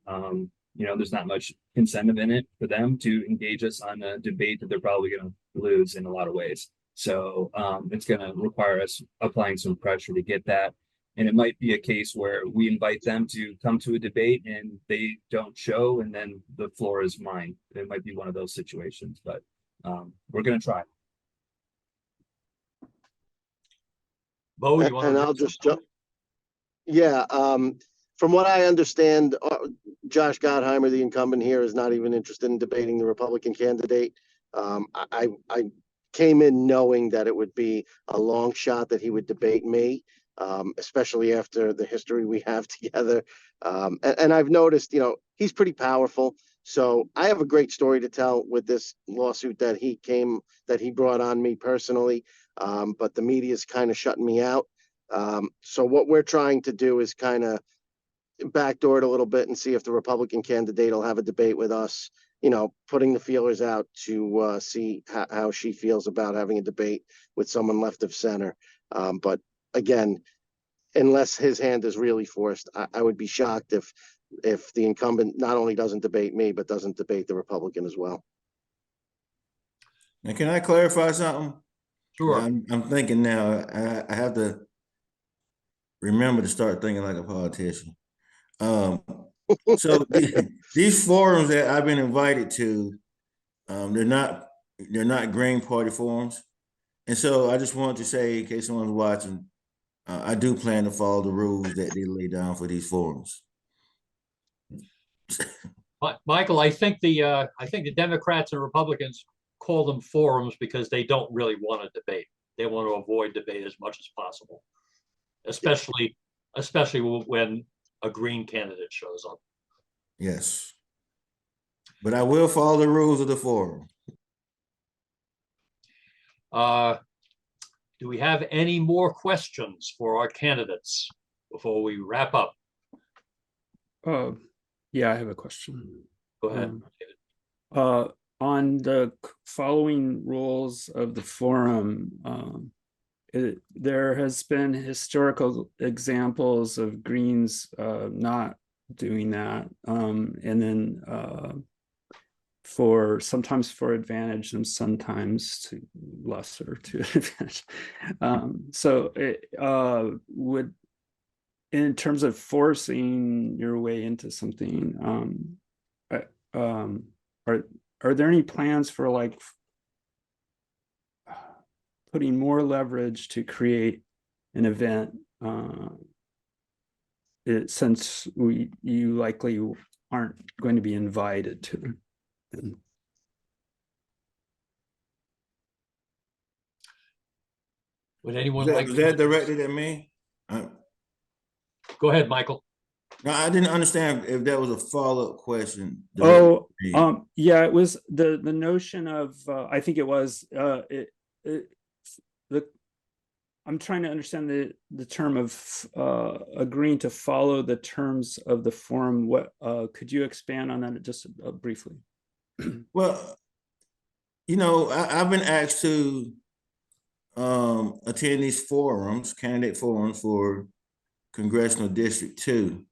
There's not much incentive in it for them to engage us on a debate that they're probably going to lose in a lot of ways. So it's going to require us applying some pressure to get that. And it might be a case where we invite them to come to a debate and they don't show, and then the floor is mine. It might be one of those situations, but we're going to try. Bo, you want And to? I'll just jump. Yeah, from what I understand, Josh Gottheimer, the incumbent here, is not even interested in debating the Republican candidate. I came in knowing that it would be a long shot that he would debate me, especially after the history we have together. And I've noticed, he's pretty powerful. So I have a great story to tell with this lawsuit that he brought on me personally. But the media's kind of shutting me out. So what we're trying to do is kind of backdoor it a little bit and see if the Republican candidate will have a debate with us, putting the feelers out to see how she feels about having a debate with someone left of center. But again, unless his hand is really forced, I would be shocked if the incumbent not only doesn't debate me, but doesn't debate the Republican as well. Now, can I clarify something? Sure. I'm thinking now, I have to remember to start thinking like a politician. So these forums that I've been invited to, they're not Green Party forums. And so I just wanted to say, in case someone's watching, I do plan to follow the rules that they lay down for these forums. Michael, I think the Democrats and Republicans call them forums because they don't really want to debate. They want to avoid debate as much as possible, especially when a Green candidate shows up. Yes. But I will follow the rules of the forum. Do we have any more questions for our candidates before we wrap up? Yeah, I have a question. Go ahead. On the following rules of the forum, there has been historical examples of Greens not doing that, and then sometimes for advantage and sometimes to lesser to advantage. So it would, in terms of forcing your way into something, are there any plans for like putting more leverage to create an event, since you likely aren't going to be invited to? Would anyone Was like that directed at me? Go ahead, Michael. No, I didn't understand if that was a follow-up question. Yeah, it was the notion of I think it was I'm trying to understand the term of agreeing to follow the terms of the forum. What could you expand on that just briefly? Well, I've been asked to attend these forums, candidate forums for Congressional District 2.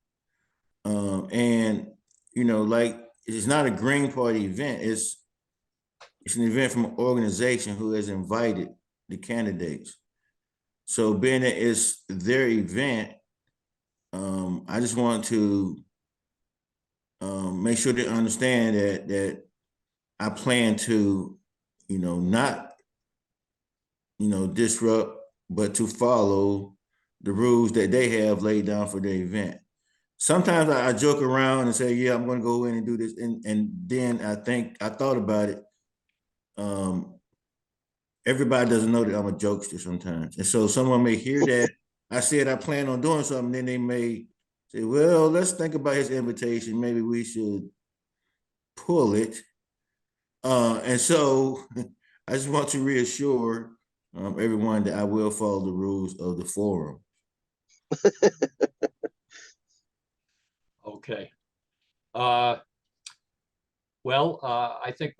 And, like, it's not a Green Party event. It's an event from an organization who has invited the candidates. So being that it's their event, I just want to make sure they understand that I plan to, not, disrupt, but to follow the rules that they have laid down for their event. Sometimes I joke around and say, yeah, I'm going to go in and do this. And then I thought about it. Everybody doesn't know that I'm a jokester sometimes. And so someone may hear that I said I plan on doing something, then they may say, well, let's think about his invitation. Maybe we should pull it. And so I just want to reassure everyone that I will follow the rules of the forum. Okay. I think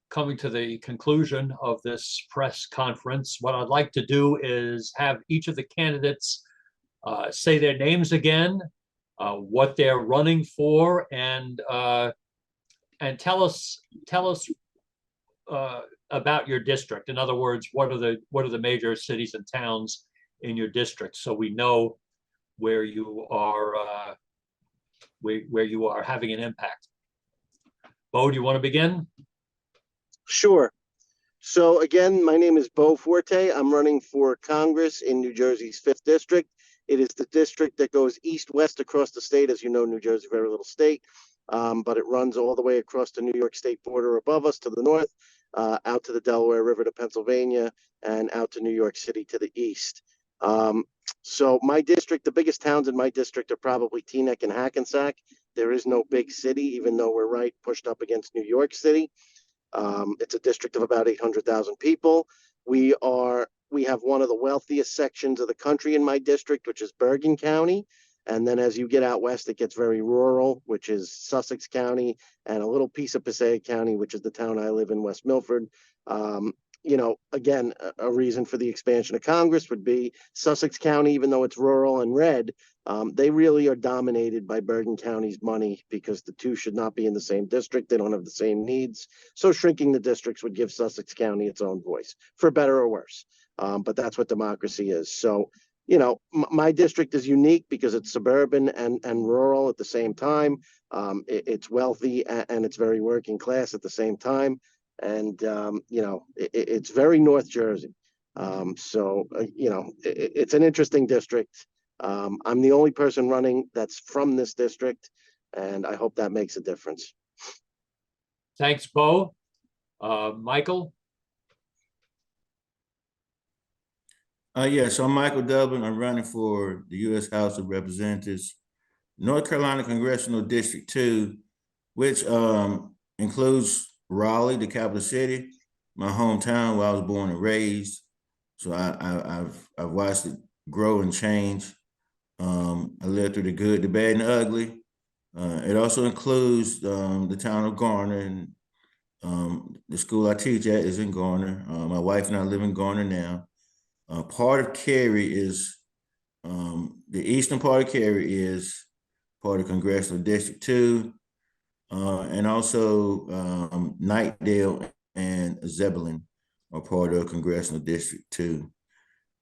coming to the conclusion of this press conference. What I'd like to do is have each of the candidates say their names again, what they're running for, and tell us about your district. In other words, what are the major cities and towns in your district, so we know where you are where you are having an impact. Bo, do you want to begin? Sure. So again, my name is Bo Forte. I'm running for Congress in New Jersey's 5th District. It is the district that goes east-west across the state. As you know, New Jersey, very little state, but it runs all the way across the New York State border above us to the north, out to the Delaware River to Pennsylvania, and out to New York City to the east. So my district, the biggest towns in my district are probably Teaneck and Hackensack. There is no big city, even though we're right pushed up against New York City. It's a district of about 800,000 people. We have one of the wealthiest sections of the country in my district, which is Bergen County. And then as you get out west, it gets very rural, which is Sussex County, and a little piece of Passaic County, which is the town I live in, West Milford. Again, a reason for the expansion of Congress would be Sussex County, even though it's rural and red, they really are dominated by Bergen County's money because the two should not be in the same district. They don't have the same needs. So shrinking the districts would give Sussex County its own voice, for better or worse. But that's what democracy is. So, my district is unique because it's suburban and rural at the same time. It's wealthy and it's very working class at the same time. And, it's very North Jersey. It's an interesting district. I'm the only person running that's from this district, and I hope that makes a difference. Thanks, Bo. Michael? So I'm Michael Dublin. I'm running for the U.S. House of Representatives, North Carolina Congressional District 2, which includes Raleigh, the capital city, my hometown where I was born and raised. So I've watched it grow and change. I lived through the good, the bad, and the ugly. It also includes the town of Garner, and the school I teach at is in Garner. My wife and I live in Garner now. Part of Cary is, the eastern part of Cary is part of Congressional District 2, and also Knightdale and Zebulon are part of Congressional District 2.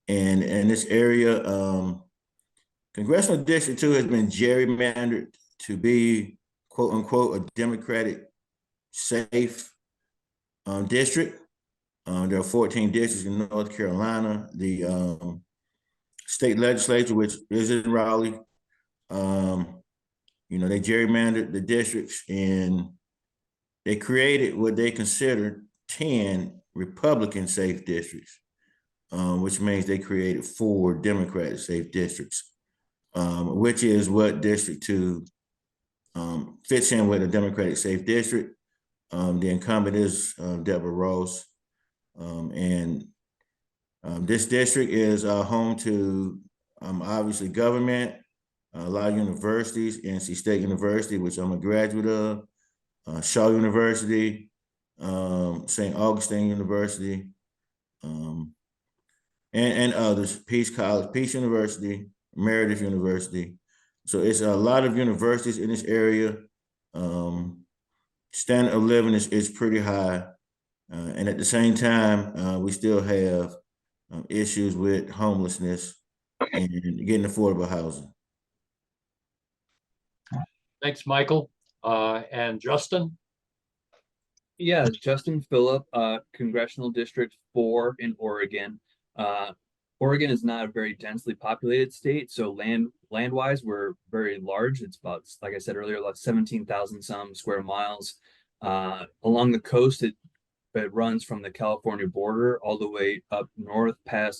And in this area, Congressional District 2 has been gerrymandered to be, quote unquote, a Democratic safe district. There are 14 districts in North Carolina. The state legislature, which is in Raleigh, they gerrymandered the districts and they created what they considered 10 Republican safe districts, which means they created 4 Democratic safe districts, which is what District 2 fits in with a Democratic safe district. The incumbent is Deborah Ross. This district is home to obviously government, a lot of universities, NC State University, which I'm a graduate of, Shaw University, St. Augustine University, and others, Peace College, Peace University, Meredith University. So it's a lot of universities in this area. Standard of living is pretty high. And at the same time, we still have issues with homelessness and getting affordable housing. Thanks, Michael. And Justin? Yeah, Justin Phillip, Congressional District 4 in Oregon. Oregon is not a very densely populated state, so land-wise, we're very large. It's about, like I said earlier, about 17,000 some square miles. Along the coast, it runs from the California border all the way up north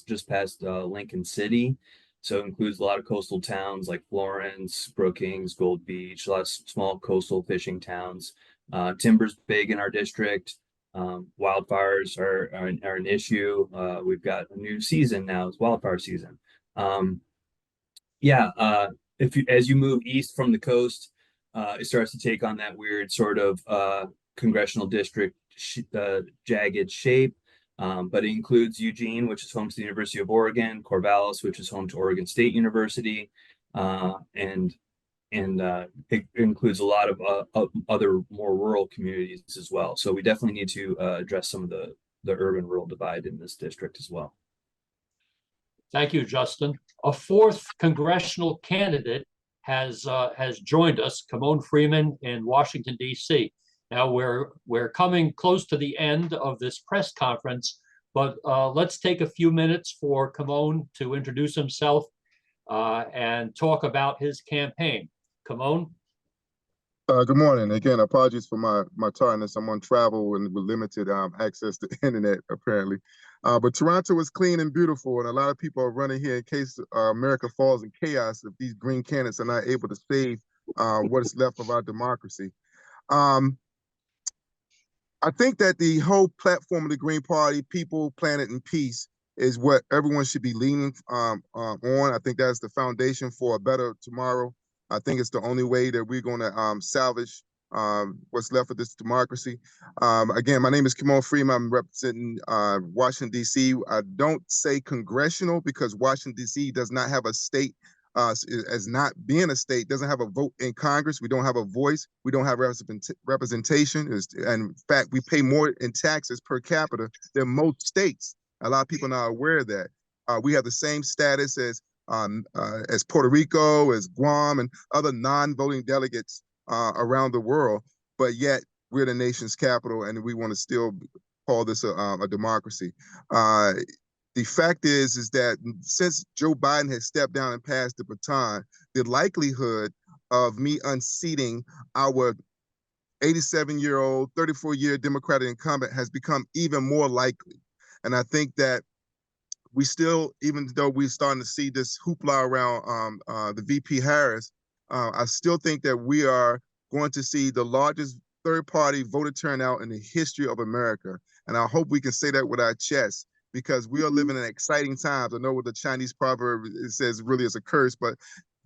just past Lincoln City. So it includes a lot of coastal towns like Florence, Brookings, Gold Beach, a lot of small coastal fishing towns. Timber's big in our district. Wildfires are an issue. We've got a new season now, it's wildfire season. As you move east from the coast, it starts to take on that weird sort of congressional district jagged shape. But it includes Eugene, which is home to the University of Oregon, Corvallis, which is home to Oregon State University, and it includes a lot of other more rural communities as well. So we definitely need to address some of the urban-rural divide in this district as well. Thank you, Justin. A fourth congressional candidate has joined us, Kimon Freeman in Washington, D.C. Now we're coming close to the end of this press conference, but let's take a few minutes for Kimon to introduce himself and talk about his campaign. Kimon? Good morning. Again, apologies for my tardiness. I'm on travel and with limited access to internet, apparently. But Toronto is clean and beautiful, and a lot of people are running here in case America falls in chaos if these green candidates are not able to save what is left of our democracy. I think that the whole platform of the Green Party, people, planet, and peace, is what everyone should be leaning on. I think that's the foundation for a better tomorrow. I think it's the only way that we're going to salvage what's left of this democracy. Again, my name is Kimon Freeman. I'm representing Washington, D.C. I don't say congressional because Washington, D.C. does not have a state, as not being a state, doesn't have a vote in Congress. We don't have a voice. We don't have representation. And in fact, we pay more in taxes per capita than most states. A lot of people are not aware of that. We have the same status as Puerto Rico, as Guam, and other non-voting delegates around the world, but yet we're the nation's capital, and we want to still call this a democracy. The fact is that since Joe Biden has stepped down and passed the baton, the likelihood of me unseating our 87-year-old, 34-year Democratic incumbent has become even more likely. And I think that we still, even though we're starting to see this hoopla around the VP Harris, I still think that we are going to see the largest third-party voter turnout in the history of America. And I hope we can say that with our chest, because we are living in exciting times. I know what the Chinese proverb it says really is a curse, but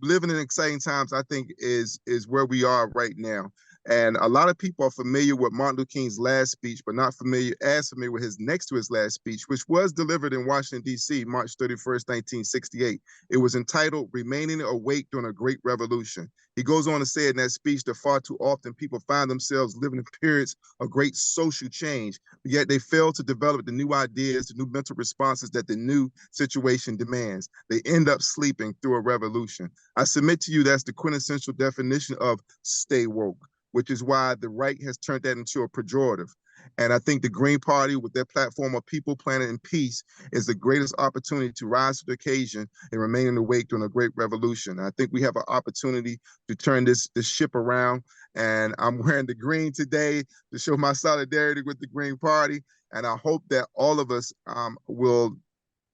living in exciting times, I think, is where we are right now. And a lot of people are familiar with Martin Luther King's last speech, but not as familiar with his next to his last speech, which was delivered in Washington, D.C., March 31st, 1968. It was entitled, "Remaining Awake During a Great Revolution." He goes on to say in that speech that far too often people find themselves living in periods of great social change, but yet they fail to develop the new ideas, the new mental responses that the new situation demands. They end up sleeping through a revolution. I submit to you that's the quintessential definition of stay woke, which is why the right has turned that into a pejorative. And I think the Green Party, with their platform of people, planet, and peace, is the greatest opportunity to rise to the occasion and remain awake during a great revolution. I think we have an opportunity to turn this ship around. And I'm wearing the green today to show my solidarity with the Green Party. And I hope that all of us will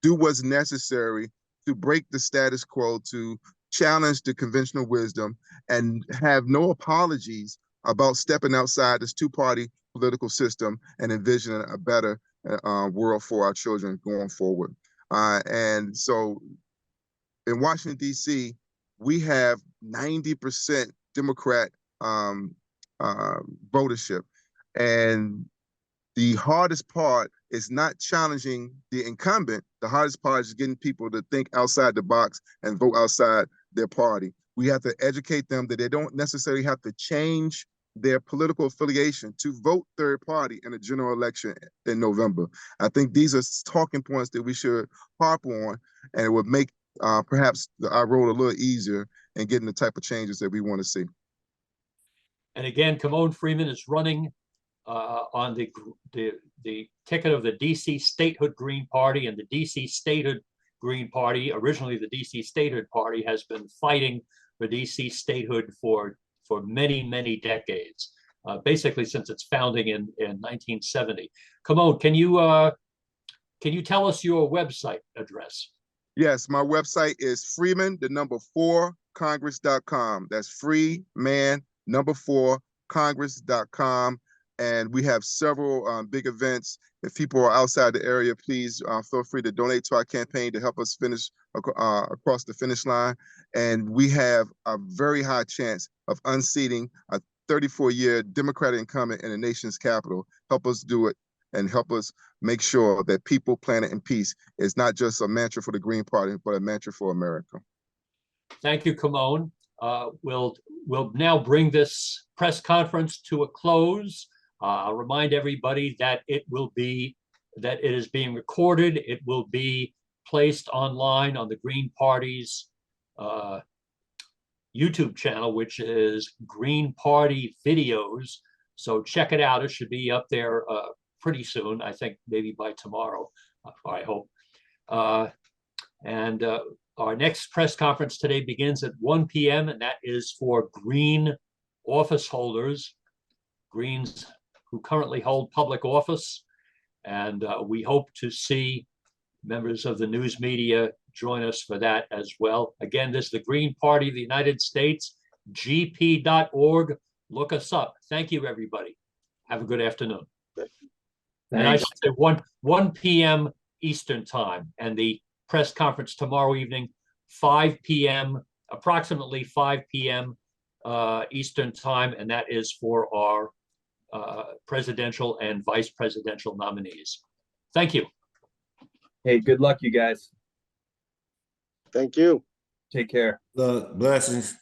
do what's necessary to break the status quo, to challenge the conventional wisdom, and have no apologies about stepping outside this two-party political system and envisioning a better world for our children going forward. And so in Washington, D.C., we have 90% Democrat votership. And the hardest part is not challenging the incumbent. The hardest part is getting people to think outside the box and vote outside their party. We have to educate them that they don't necessarily have to change their political affiliation to vote third party in a general election in November. I think these are talking points that we should harp on, and it would make perhaps our road a little easier in getting the type of changes that we want to see. And again, Kimon Freeman is running on the ticket of the DC Statehood Green Party, and the DC Statehood Green Party, originally the DC Statehood Party, has been fighting for DC statehood for many, many decades, basically since its founding in 1970. Kimon, can you tell us your website address? Yes, my website is freeman4congress.com. That's freeman4congress.com. And we have several big events. If people are outside the area, please feel free to donate to our campaign to help us finish across the finish line. And we have a very high chance of unseating a 34-year Democratic incumbent in the nation's capital. Help us do it and help us make sure that people, planet, and peace is not just a mantra for the Green Party, but a mantra for America. Thank you, Kimon. We'll now bring this press conference to a close. I'll remind everybody that it is being recorded. It will be placed online on the Green Party's YouTube channel, which is Green Party Videos. So check it out. It should be up there pretty soon. I think maybe by tomorrow, I hope. Our next press conference today begins at 1 p.m. and that is for Green office holders, Greens who currently hold public office. And we hope to see members of the news media join us for that as well. Again, this is the Green Party of the United States, gp.org. Look us up. Thank you, everybody. Have a good afternoon. And I should say 1 p.m. Eastern time, and the press conference tomorrow evening, 5 p.m., approximately 5 p.m. Eastern time, and that is for our presidential and vice presidential nominees. Thank you. Hey, good luck, you guys. Thank you. Take care. Blessings.